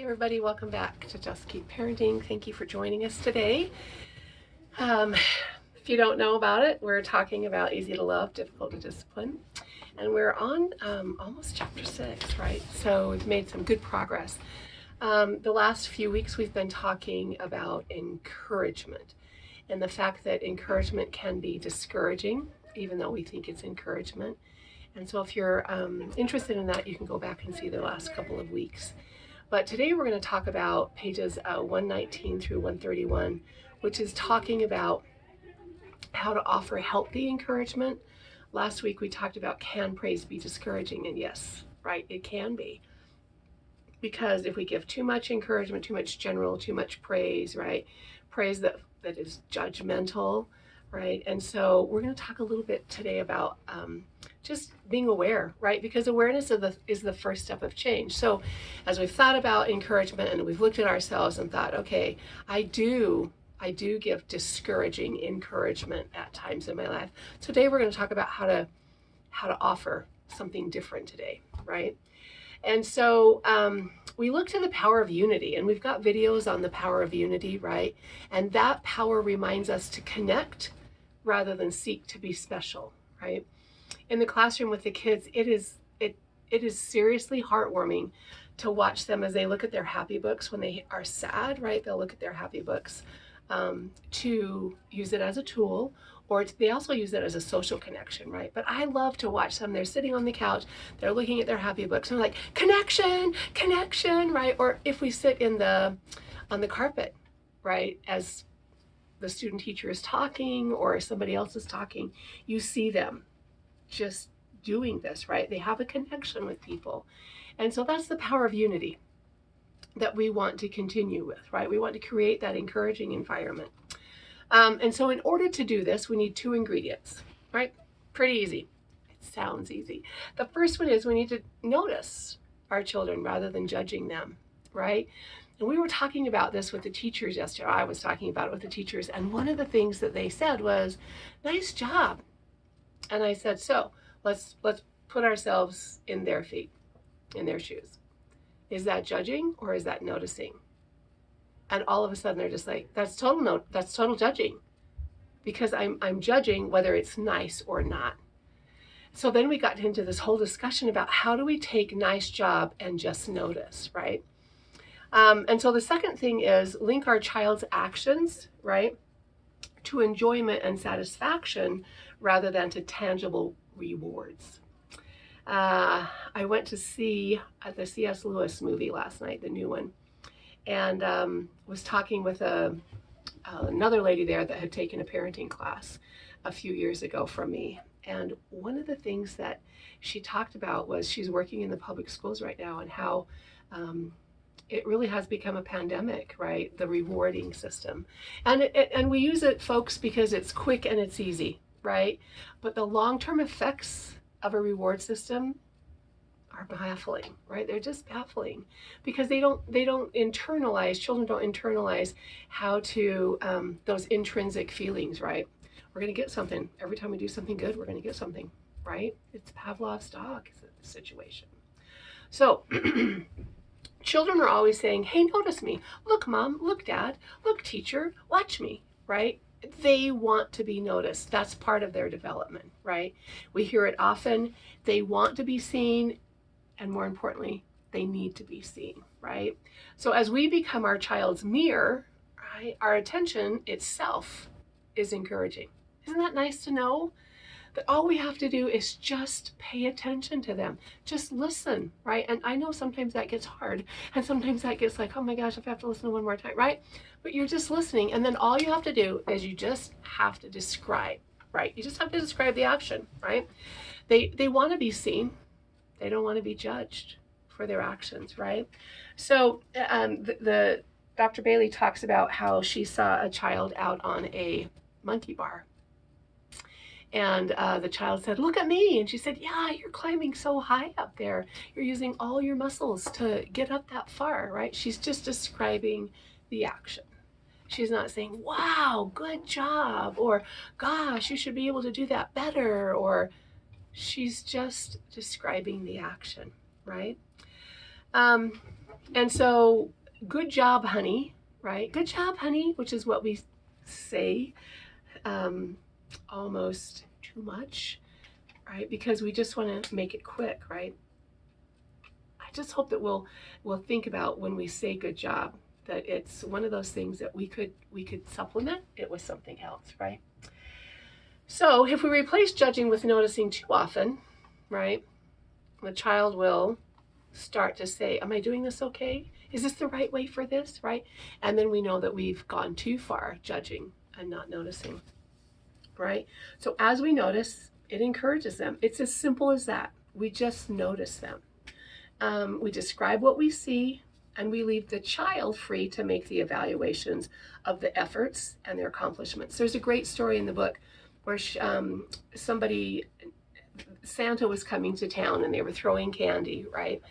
Hey everybody, welcome back to Just Keep Parenting. Thank you for joining us today. If you don't know about it, we're talking about easy to love, difficult to discipline. And we're on almost chapter 6, right? So we've made some good progress. The last few weeks we've been talking about encouragement and the fact that encouragement can be discouraging, even though we think it's encouragement. And so if you're interested in that, you can go back and see the last couple of weeks. But today we're going to talk about pages 119 through 131, which is talking about how to offer healthy encouragement. Last week we talked about, can praise be discouraging? And yes, right, it can be. Because if we give too much encouragement, too much general, too much praise, right? Praise that is judgmental, right? And so we're going to talk a little bit today about just being aware, right? Because awareness is the first step of change. So as we've thought about encouragement and we've looked at ourselves and thought, okay, I do give discouraging encouragement at times in my life. Today we're going to talk about how to offer something different today, right? And so we looked at the power of unity, and we've got videos on the power of unity, right? And that power reminds us to connect rather than seek to be special, right? In the classroom with the kids, it is seriously heartwarming to watch them as they look at their happy books when they are sad, right? They'll look at their happy books to use it as a tool, or they also use it as a social connection, right? But I love to watch them. They're sitting on the couch, they're looking at their happy books, and they're like, connection, right? Or if we sit on the carpet, right, as the student teacher is talking or somebody else is talking, you see them just doing this, right? They have a connection with people. And so that's the power of unity that we want to continue with, right? We want to create that encouraging environment. And so in order to do this, we need 2 ingredients, right? Pretty easy. It sounds easy. The first one is we need to notice our children rather than judging them, right? And we were talking about this with the teachers yesterday. I was talking about it with the teachers. And one of the things that they said was, nice job. And I said, so let's put ourselves in their feet, in their shoes. Is that judging or is that noticing? And all of a sudden they're just like, that's total judging, because I'm judging whether it's nice or not. So then we got into this whole discussion about how do we take nice job and just notice, right? And so the second thing is link our child's actions, right, to enjoyment and satisfaction rather than to tangible rewards. I went to see the C.S. Lewis movie last night, the new one, and was talking with another lady there that had taken a parenting class a few years ago from me. And one of the things that she talked about was she's working in the public schools right now, and how it really has become a pandemic, right? The rewarding system. And we use it, folks, because it's quick and it's easy, right? But the long-term effects of a reward system are baffling, right? They're just baffling because they don't internalize, children don't internalize how to, those intrinsic feelings, right? We're going to get something. Every time we do something good, we're going to get something, right? It's Pavlov's dog situation. So children are always saying, hey, notice me. Look, mom, look, dad, look, teacher, watch me, right? They want to be noticed. That's part of their development, right? We hear it often. They want to be seen, and more importantly, they need to be seen, right? So as we become our child's mirror, right, our attention itself is encouraging. Isn't that nice to know? That all we have to do is just pay attention to them. Just listen, right? And I know sometimes that gets hard, and sometimes that gets like, oh my gosh, if I have to listen one more time, right? But you're just listening, and then all you have to do is you just have to describe, right? You just have to describe the action, right? They want to be seen. They don't want to be judged for their actions, right? So the Dr. Bailey talks about how she saw a child out on a monkey bar. And the child said, look at me. And she said, yeah, you're climbing so high up there. You're using all your muscles to get up that far, right? She's just describing the action. She's not saying, wow, good job, or gosh, you should be able to do that better, or she's just describing the action, right? And so, good job, honey, right? Good job, honey, which is what we say almost too much, right? Because we just want to make it quick, right? I just hope that we'll think about when we say good job that it's one of those things that we could supplement it with something else, right? So if we replace judging with noticing too often, right, the child will start to say, am I doing this okay? Is this the right way for this, right? And then we know that we've gone too far judging and not noticing, right? So as we notice, it encourages them. It's as simple as that. We just notice them. We describe what we see, and we leave the child free to make the evaluations of the efforts and their accomplishments. There's a great story in the book where Santa was coming to town and they were throwing candy, right?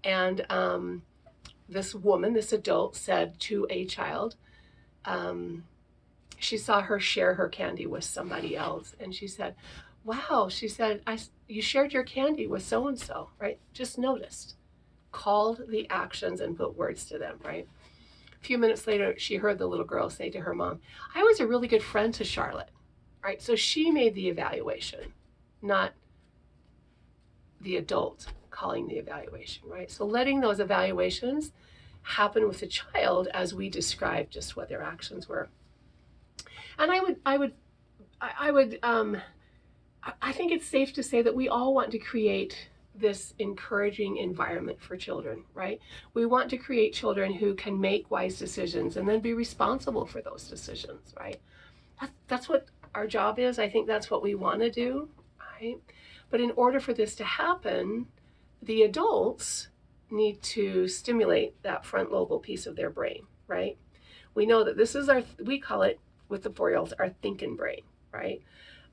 And this adult said to a child, she saw her share her candy with somebody else, and she said, wow, she said, you shared your candy with so-and-so, right? Just noticed. Called the actions and put words to them, right? A few minutes later, she heard the little girl say to her mom, I was a really good friend to Charlotte, right? So she made the evaluation, not the adult calling the evaluation, right? So letting those evaluations happen with the child as we describe just what their actions were. And I think it's safe to say that we all want to create this encouraging environment for children, right? We want to create children who can make wise decisions and then be responsible for those decisions, right? That's what our job is. I think that's what we want to do, right? But in order for this to happen, the adults need to stimulate that front lobal piece of their brain, right? We know that this is we call it with the 4-year-olds, our thinking brain, right?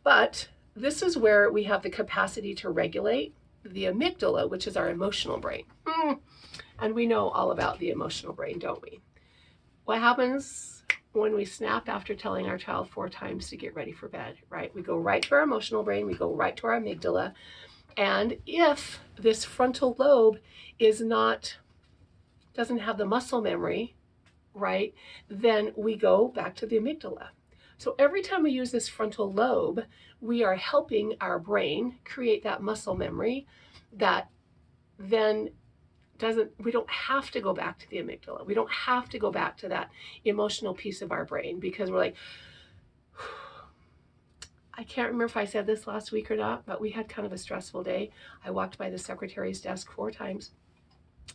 But this is where we have the capacity to regulate the amygdala, which is our emotional brain. And we know all about the emotional brain, don't we? What happens when we snap after telling our child 4 times to get ready for bed, right? We go right to our emotional brain, we go right to our amygdala. And if this frontal lobe doesn't have the muscle memory, right, then we go back to the amygdala. So every time we use this frontal lobe, we are helping our brain create that muscle memory that then we don't have to go back to the amygdala. We don't have to go back to that emotional piece of our brain because we're like, I can't remember if I said this last week or not, but we had kind of a stressful day. I walked by the secretary's desk 4 times.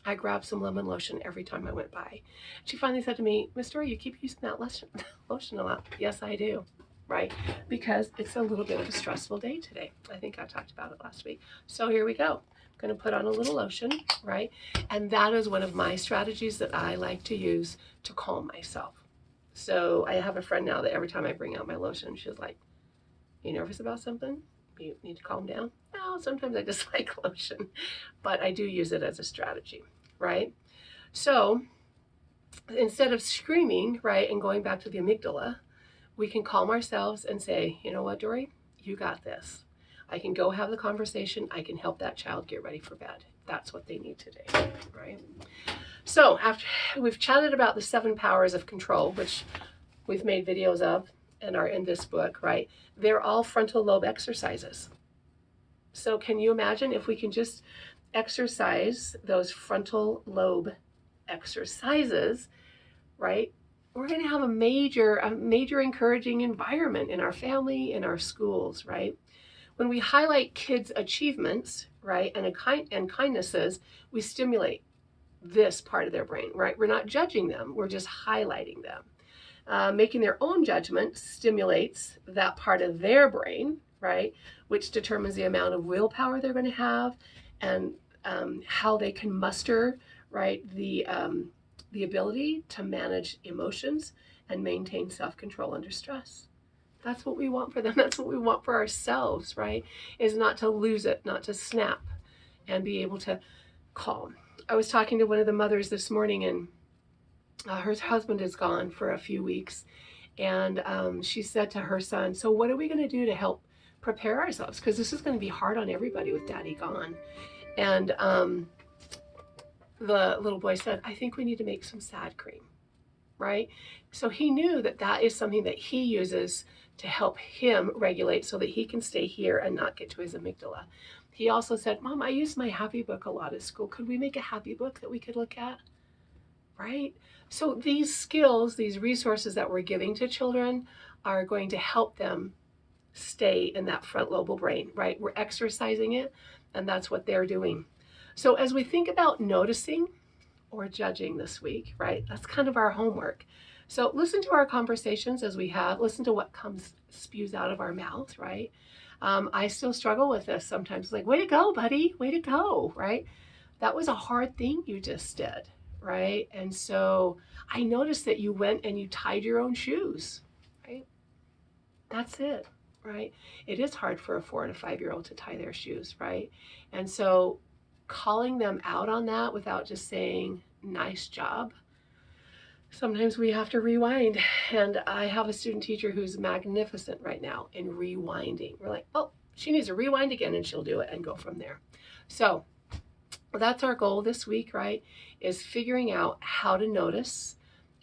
I grabbed some lemon lotion every time I went by. She finally said to me, Miss Dory, you keep using that lotion a lot. Yes, I do, right? Because it's a little bit of a stressful day today. I think I talked about it last week. So here we go. I'm going to put on a little lotion, right? And that is one of my strategies that I like to use to calm myself. So I have a friend now that every time I bring out my lotion, she's like, you nervous about something? You need to calm down? No, sometimes I just like lotion, but I do use it as a strategy, right? So instead of screaming, right, and going back to the amygdala, we can calm ourselves and say, you know what, Dory, you got this. I can go have the conversation. I can help that child get ready for bed. That's what they need today, right? So after we've chatted about the 7 powers of control, which we've made videos of and are in this book, right? They're all frontal lobe exercises. So can you imagine if we can just exercise those frontal lobe exercises, right? We're going to have a major encouraging environment in our family, in our schools, right? When we highlight kids' achievements, right, and kindnesses, we stimulate this part of their brain, right? We're not judging them, we're just highlighting them. Making their own judgment stimulates that part of their brain, right, which determines the amount of willpower they're going to have and how they can muster, right, the ability to manage emotions and maintain self-control under stress. That's what we want for them. That's what we want for ourselves, right, is not to lose it, not to snap, and be able to calm. I was talking to one of the mothers this morning, and her husband is gone for a few weeks, and she said to her son, so what are we going to do to help prepare ourselves? Because this is going to be hard on everybody with Daddy gone. And the little boy said, I think we need to make some sad cream, right? So he knew that that is something that he uses to help him regulate so that he can stay here and not get to his amygdala. He also said, Mom, I use my happy book a lot at school. Could we make a happy book that we could look at? Right? So these skills, these resources that we're giving to children are going to help them stay in that front lobal brain, right? We're exercising it, and that's what they're doing. So as we think about noticing or judging this week, right? That's kind of our homework. So listen to our conversations as we have, listen to what spews out of our mouth, right? I still struggle with this sometimes, like, way to go, buddy, way to go, right? That was a hard thing you just did, right? And so I noticed that you went and you tied your own shoes, right? That's it, right? It is hard for a 4 and a 5-year-old to tie their shoes, right? And so calling them out on that without just saying, nice job, sometimes we have to rewind. And I have a student teacher who's magnificent right now in rewinding. We're like, oh, she needs to rewind again, and she'll do it and go from there. So that's our goal this week, right? Is figuring out how to notice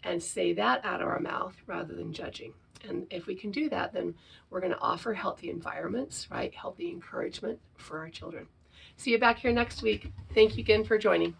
and say that out of our mouth rather than judging. And if we can do that, then we're going to offer healthy environments, right? Healthy encouragement for our children. See you back here next week. Thank you again for joining.